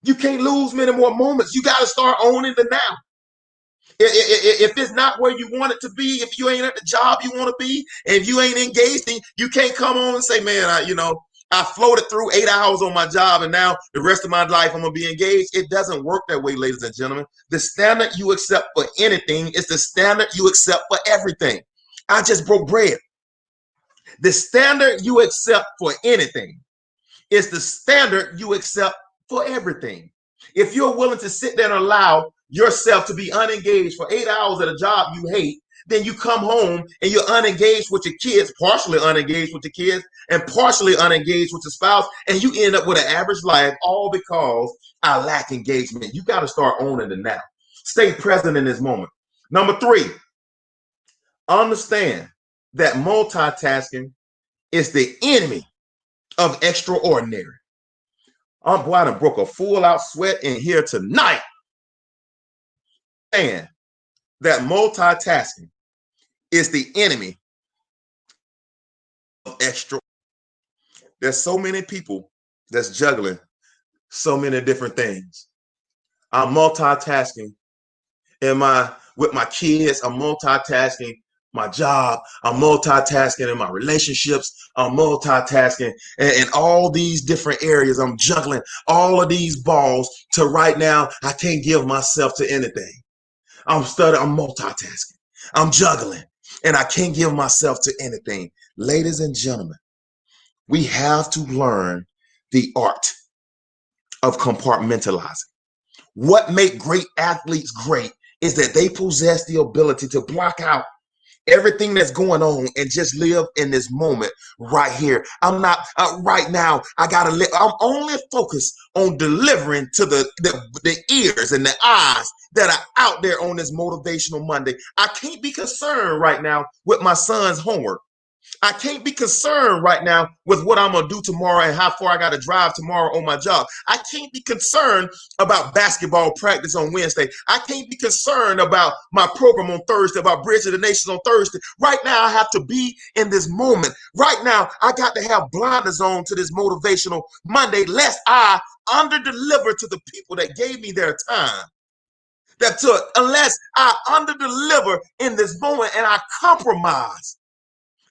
You can't lose many more moments. You got to start owning the now. If it's not where you want it to be, if you ain't at the job you want to be, and if you ain't engaged, then you can't come on and say, man, I floated through 8 hours on my job, and now the rest of my life I'm going to be engaged. It doesn't work that way, ladies and gentlemen. The standard you accept for anything is the standard you accept for everything. I just broke bread. The standard you accept for anything is the standard you accept for everything. If you're willing to sit there and allow yourself to be unengaged for 8 hours at a job you hate, then you come home and you're unengaged with your kids, partially unengaged with your kids, and partially unengaged with your spouse, and you end up with an average life, all because I lack engagement. You got to start owning it now. Stay present in this moment. Number 3, understand that multitasking is the enemy of extraordinary. Boy, I done broke a full-out sweat in here tonight. And that multitasking is the enemy of extra. There's so many people that's juggling so many different things. I'm multitasking with my kids. I'm multitasking my job. I'm multitasking in my relationships. I'm multitasking in all these different areas. I'm juggling all of these balls to right now. I can't give myself to anything. I'm multitasking. I'm juggling, and I can't give myself to anything. Ladies and gentlemen, we have to learn the art of compartmentalizing. What makes great athletes great is that they possess the ability to block out everything that's going on and just live in this moment right here. I'm not right now. I gotta live. I'm only focused on delivering to the ears and the eyes that are out there on this motivational Monday. I can't be concerned right now with my son's homework. I can't be concerned right now with what I'm going to do tomorrow and how far I got to drive tomorrow on my job. I can't be concerned about basketball practice on Wednesday. I can't be concerned about my program on Thursday, about Bridge of the Nations on Thursday. Right now, I have to be in this moment. Right now, I got to have blinders on to this motivational Monday, lest I underdeliver to the people that gave me their time. Unless I underdeliver in this moment and I compromise.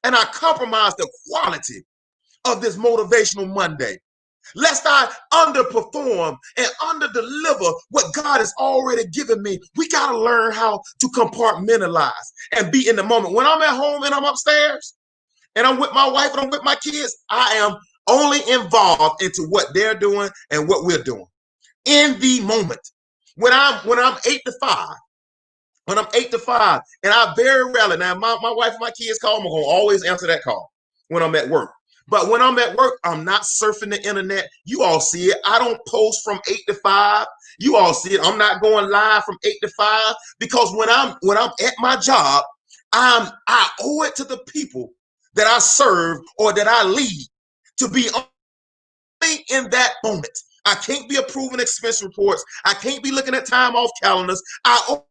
And I compromise the quality of this motivational Monday. Lest I underperform and underdeliver what God has already given me. We got to learn how to compartmentalize and be in the moment. When I'm at home and I'm upstairs and I'm with my wife and I'm with my kids, I am only involved into what they're doing and what we're doing in the moment. When I'm 8 to 5, when I'm 8 to 5, and I very rarely, now my wife and my kids call, I'm going to always answer that call when I'm at work. But when I'm at work, I'm not surfing the internet. You all see it. I don't post from 8 to 5. You all see it. I'm not going live from 8 to 5 because when I'm at my job, I owe it to the people that I serve or that I lead to be only in that moment. I can't be approving expense reports. I can't be looking at time off calendars. I owe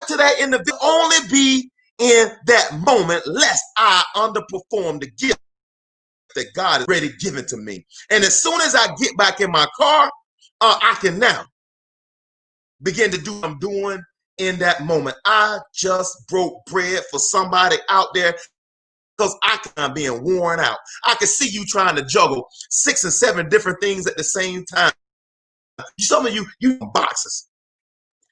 it to that individual only be in that moment, lest I underperform the gift that God has already given to me. And as soon as I get back in my car, I can now begin to do what I'm doing in that moment. I just broke bread for somebody out there because I can being worn out. I can see you trying to juggle 6 and 7 different things at the same time. Some of you boxes.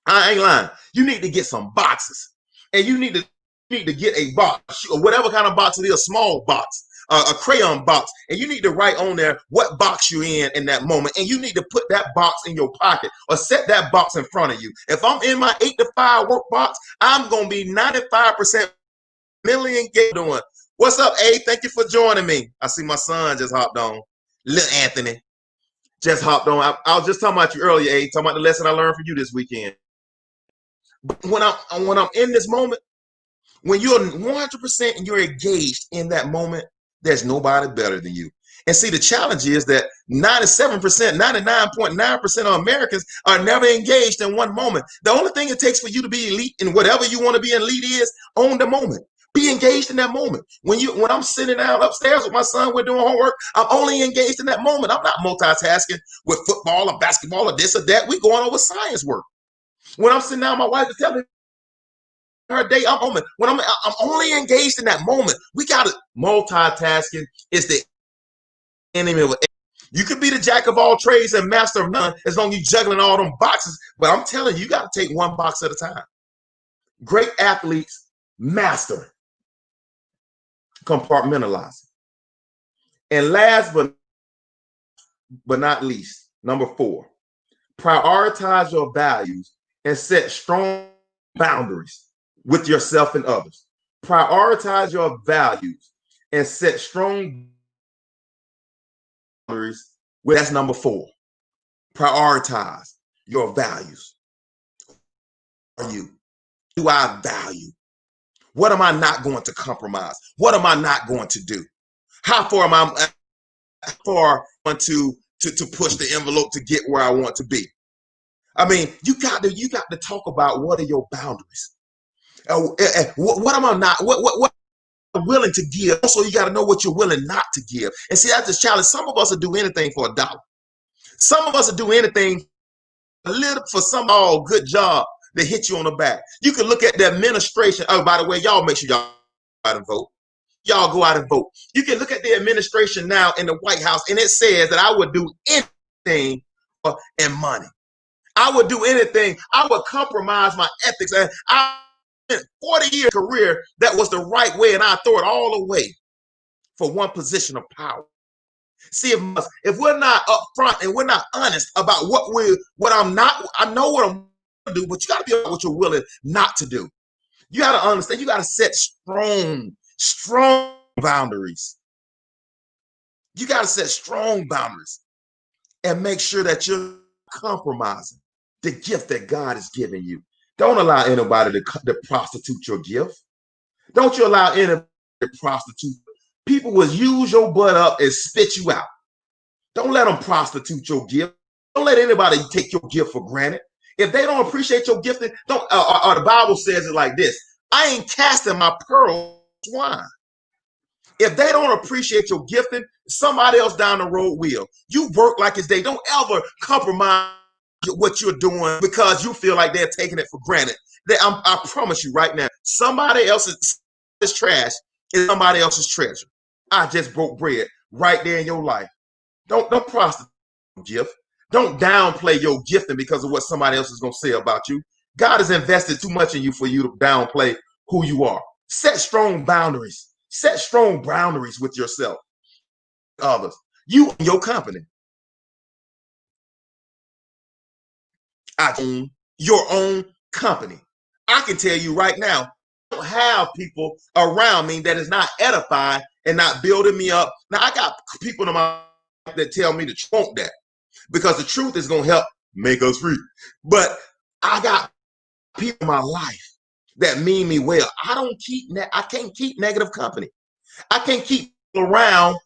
I ain't lying. You need to get some boxes, and you need to get a box or whatever kind of box it is, a small box, a crayon box, and you need to write on there what box you're in that moment, and you need to put that box in your pocket or set that box in front of you. If I'm in my 8 to 5 work box, I'm gonna be 95% mentally engaged doing. What's up, A? Thank you for joining me. I see my son just hopped on. Little Anthony just hopped on. I was just talking about you earlier, A. Talking about the lesson I learned from you this weekend. But when I'm in this moment, when you're 100% and you're engaged in that moment, there's nobody better than you. And see, the challenge is that 97%, 99.9% of Americans are never engaged in one moment. The only thing it takes for you to be elite in whatever you want to be elite is own the moment. Be engaged in that moment. When I'm sitting down upstairs with my son, we're doing homework, I'm only engaged in that moment. I'm not multitasking with football or basketball or this or that. We're going over science work. When I'm sitting down, my wife is telling me her day, I'm on it. When I'm only engaged in that moment. We got to multitasking is the enemy of it. You could be the jack of all trades and master of none as long as you're juggling all them boxes. But I'm telling you, you got to take one box at a time. Great athletes master compartmentalizing. And last but not least, number 4, prioritize your values and set strong boundaries with yourself and others. Prioritize your values and set strong boundaries. Well, that's number 4. Prioritize your values. Are you? Do I value? What am I not going to compromise? What am I not going to do? How far am I to push the envelope to get where I want to be? I mean, you got to talk about what are your boundaries. What am I not? What I'm willing to give? Also, you got to know what you're willing not to give. And see, that's the challenge. Some of us will do anything for $1. Some of us will do anything a little for some good job to hit you on the back. You can look at the administration. Oh, by the way, y'all make sure y'all go out and vote. Y'all go out and vote. You can look at the administration now in the White House, and it says that I would do anything for and money. I would do anything. I would compromise my ethics. And I spent 40-year career that was the right way, and I throw it all away for one position of power. See, if we're not upfront and we're not honest about what I'm not, I know what I'm going to do, but you got to be about what you're willing not to do. You got to understand. You got to set strong boundaries. You got to set strong boundaries and make sure that you're compromising the gift that God has given you. Don't allow anybody to prostitute your gift. Don't you allow anybody to prostitute. People will use your butt up and spit you out. Don't let them prostitute your gift. Don't let anybody take your gift for granted. If they don't appreciate your gifting, don't. Or the Bible says it like this: I ain't casting my pearls swine. If they don't appreciate your gifting, somebody else down the road will. You work like it's day. Don't ever compromise what you're doing because you feel like they're taking it for granted. I promise you right now, somebody else's trash is somebody else's treasure. I just broke bread right there in your life. Don't prostitute your gift. Don't downplay your gifting because of what somebody else is going to say about you. God has invested too much in you for you to downplay who you are. Set strong boundaries. Set strong boundaries with yourself, others, you and your company. I own your own company. I can tell you right now, don't have people around me that is not edifying and not building me up. Now I got people in my life that tell me to trunk that because the truth is going to help make us free. But I got people in my life that mean me well. I can't keep negative company. I can't keep people around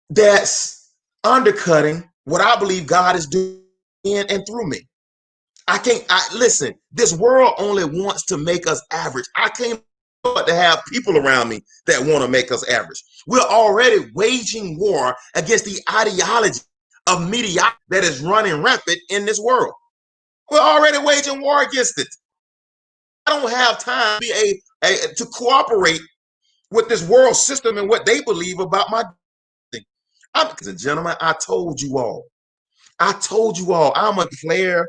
that's undercutting what I believe God is doing in and through me. Listen, this world only wants to make us average. I can't afford to have people around me that want to make us average. We're already waging war against the ideology of mediocrity that is running rampant in this world. We're already waging war against it. I don't have time to be to cooperate with this world system and what they believe about my thing. Ladies and gentlemen, I told you all, I'm a player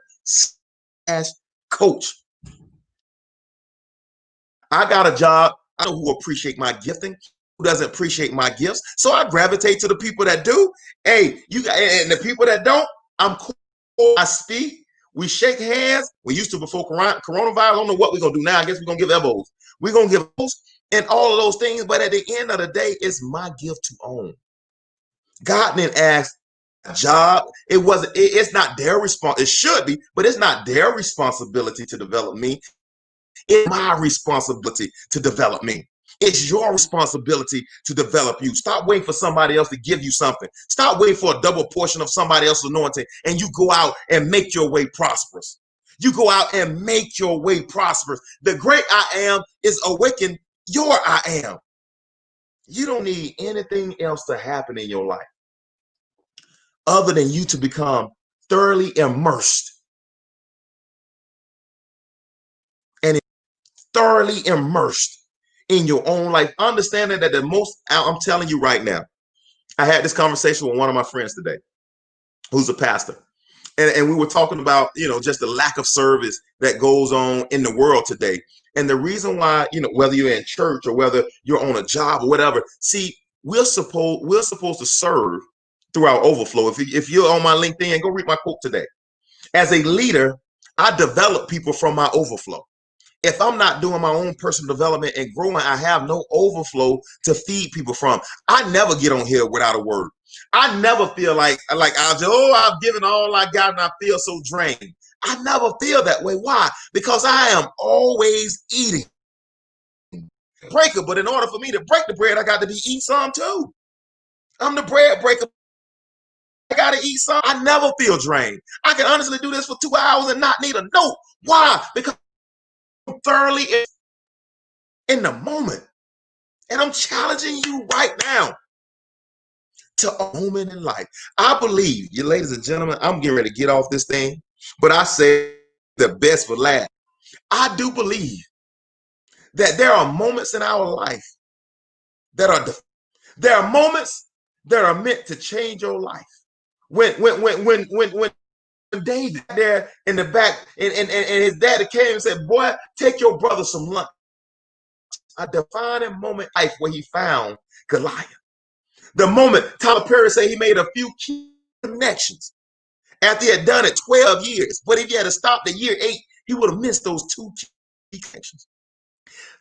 as coach. I got a job. I know who appreciate my gifting, who doesn't appreciate my gifts. So I gravitate to the people that do. Hey, and the people that don't, I'm cool. I speak. We shake hands. We used to before coronavirus. I don't know what we're gonna do now. I guess we're gonna give elbows. We're gonna give elbows and all of those things. But at the end of the day, it's my gift to own. God didn't ask job. It's not their response. It should be, but it's not their responsibility to develop me. It's my responsibility to develop me. It's your responsibility to develop you. Stop waiting for somebody else to give you something. Stop waiting for a double portion of somebody else's anointing and you go out and make your way prosperous. You go out and make your way prosperous. The great I am is awaken your I am. You don't need anything else to happen in your life other than you to become thoroughly immersed and thoroughly immersed in your own life, understanding that I'm telling you right now, I had this conversation with one of my friends today who's a pastor. And we were talking about, just the lack of service that goes on in the world today. And the reason why, whether you're in church or whether you're on a job or whatever, see, we're supposed to serve through our overflow. If you're on my LinkedIn, go read my quote today. As a leader, I develop people from my overflow. If I'm not doing my own personal development and growing, I have no overflow to feed people from. I never get on here without a word. I never feel like I've given all I got and I feel so drained. I never feel that way. Why? Because I am always eating. Breaker, but in order for me to break the bread, I got to be eat some too. I'm the bread breaker. I got to eat some. I never feel drained. I can honestly do this for 2 hours and not need a note. Why? Because thoroughly in the moment. And I'm challenging you right now to a moment in life. I believe, you ladies and gentlemen, I'm getting ready to get off this thing, but I say the best for last. I do believe that there are moments in our life there are moments that are meant to change your life. When David there in the back and his daddy came and said, boy, take your brother some lunch. A defining moment in life where he found Goliath. The moment Tyler Perry said he made a few key connections after he had done it 12 years. But if he had stopped at year 8, he would have missed those 2 key connections.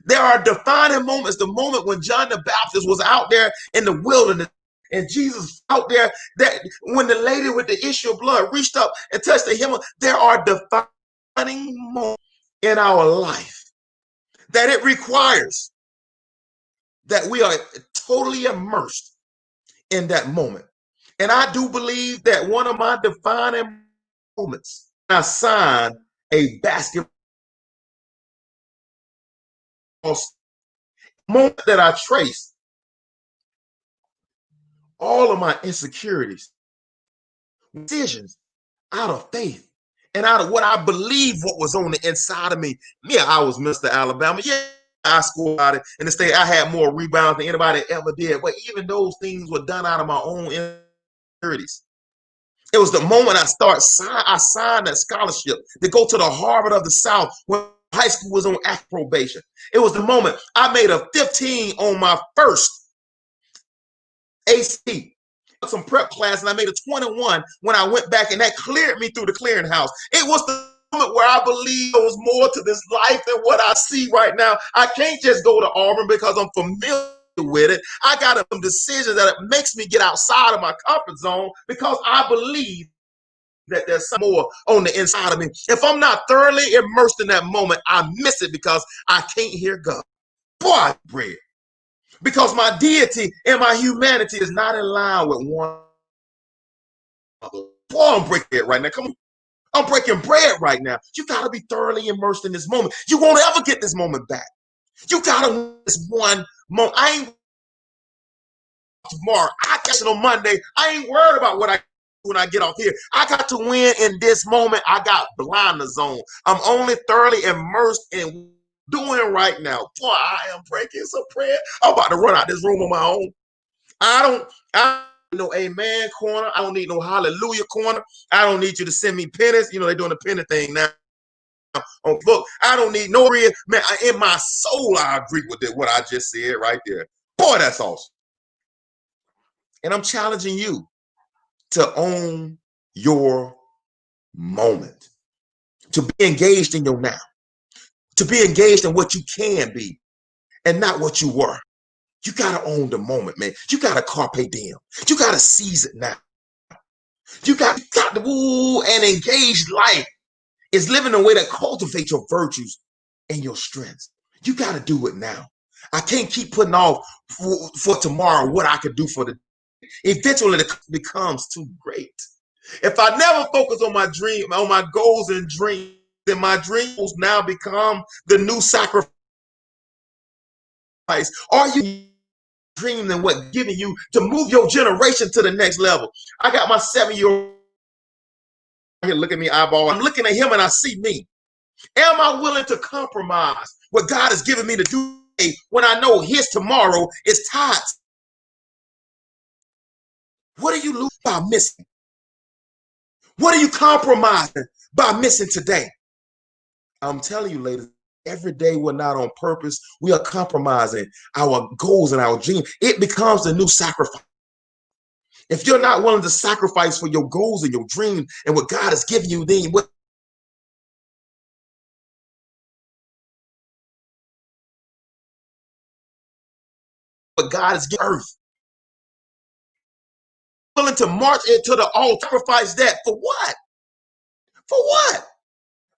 There are defining moments. The moment when John the Baptist was out there in the wilderness and Jesus out there, that when the lady with the issue of blood reached up and touched the hem. There are defining moments in our life that it requires that we are totally immersed in that moment. And I do believe that one of my defining moments, I signed a basketball moment that I traced all of my insecurities, decisions out of faith and out of what I believe what was on the inside of me. Yeah, I was Mr. Alabama. Yeah, I scored out it in the state. I had more rebounds than anybody ever did. But even those things were done out of my own insecurities. It was the moment I signed that scholarship to go to the Harvard of the South when high school was on probation. It was the moment I made a 15 on my first AC. Some prep class and I made a 21 when I went back, and that cleared me through the clearinghouse. It was the Where I believe there was more to this life than what I see right now. I can't just go to Auburn because I'm familiar with it. I got some decisions that it makes me get outside of my comfort zone because I believe that there's some more on the inside of me. If I'm not thoroughly immersed in that moment, I miss it because I can't hear God. Boy, I bread. Because my deity and my humanity is not in line with one another. Boy, I'm breaking it right now. Come on. I'm breaking bread right now. You got to be thoroughly immersed in this moment. You won't ever get this moment back. You got to win this one moment. I ain't tomorrow. I guess on Monday. I ain't worried about what I do when I get off here. I got to win in this moment. I got blinders on. I'm only thoroughly immersed in doing right now. Boy, I am breaking some bread. I'm about to run out this room on my own. I don't need no amen corner. I don't need no hallelujah corner. I don't need you to send me pennies. You know, they're doing the penny thing now on book. I don't need no real man. In my soul, I agree with it, what I just said right there. Boy, that's awesome. And I'm challenging you to own your moment, to be engaged in your now, to be engaged in what you can be and not what you were. You got to own the moment, man. You got to carpe diem. You got to seize it now. You got to and engage life is living in a way that cultivates your virtues and your strengths. You got to do it now. I can't keep putting off for tomorrow what I could do for the day. Eventually it becomes too great. If I never focus on my dream, on my goals and dreams, then my dreams now become the new sacrifice. Are you dream than what giving you to move your generation to the next level? I got my 7-year-old here, look at me eyeball. I'm looking at him and I see me. Am I willing to compromise what God has given me to do when I know his tomorrow is tied? What do you lose by missing? What are you compromising by missing today? I'm telling you, ladies, every day we're not on purpose. We are compromising our goals and our dreams. It becomes a new sacrifice. If you're not willing to sacrifice for your goals and your dreams and what God has given you, then what God has given earth. Willing to march into the altar, sacrifice that for what? For what?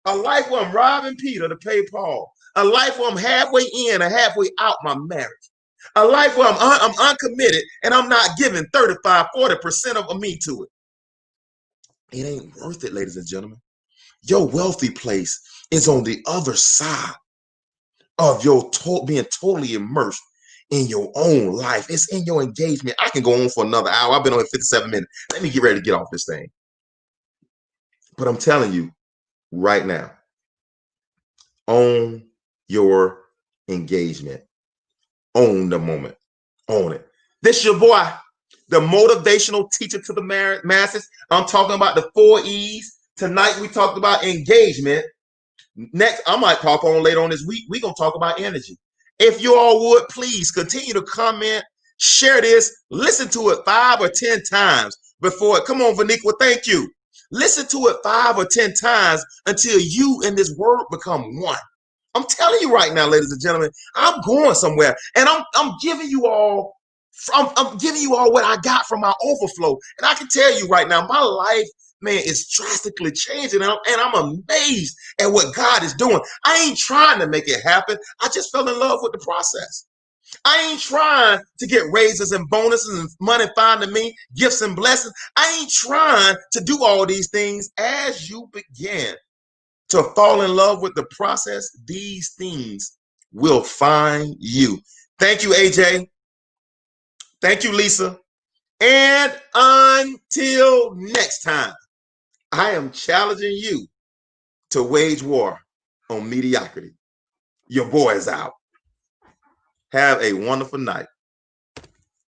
A life where I'm robbing Peter to pay Paul. A life where I'm halfway in and halfway out my marriage. A life where I'm uncommitted and I'm not giving 35, 40% of me to it. It ain't worth it, ladies and gentlemen. Your wealthy place is on the other side of your being totally immersed in your own life. It's in your engagement. I can go on for another hour. I've been on 57 minutes. Let me get ready to get off this thing. But I'm telling you right now, own your engagement. Own the moment. Own it. This is your boy, the motivational teacher to the masses. I'm talking about the 4 E's. Tonight we talked about engagement. Next, I might pop on later on this week. We're going to talk about energy. If you all would, please continue to comment, share this, listen to it 5 or 10 times before it. Come on, Vaniqua, thank you. Listen to it 5 or 10 times until you and this word become one. I'm telling you right now, ladies and gentlemen, I'm going somewhere, and I'm giving you all. I'm giving you all what I got from my overflow, and I can tell you right now, my life, man, is drastically changing, and I'm amazed at what God is doing. I ain't trying to make it happen. I just fell in love with the process. I ain't trying to get raises and bonuses and money finding me, gifts and blessings. I ain't trying to do all these things. As you begin to fall in love with the process, these things will find you. Thank you, AJ. Thank you, Lisa. And until next time, I am challenging you to wage war on mediocrity. Your boy is out. Have a wonderful night.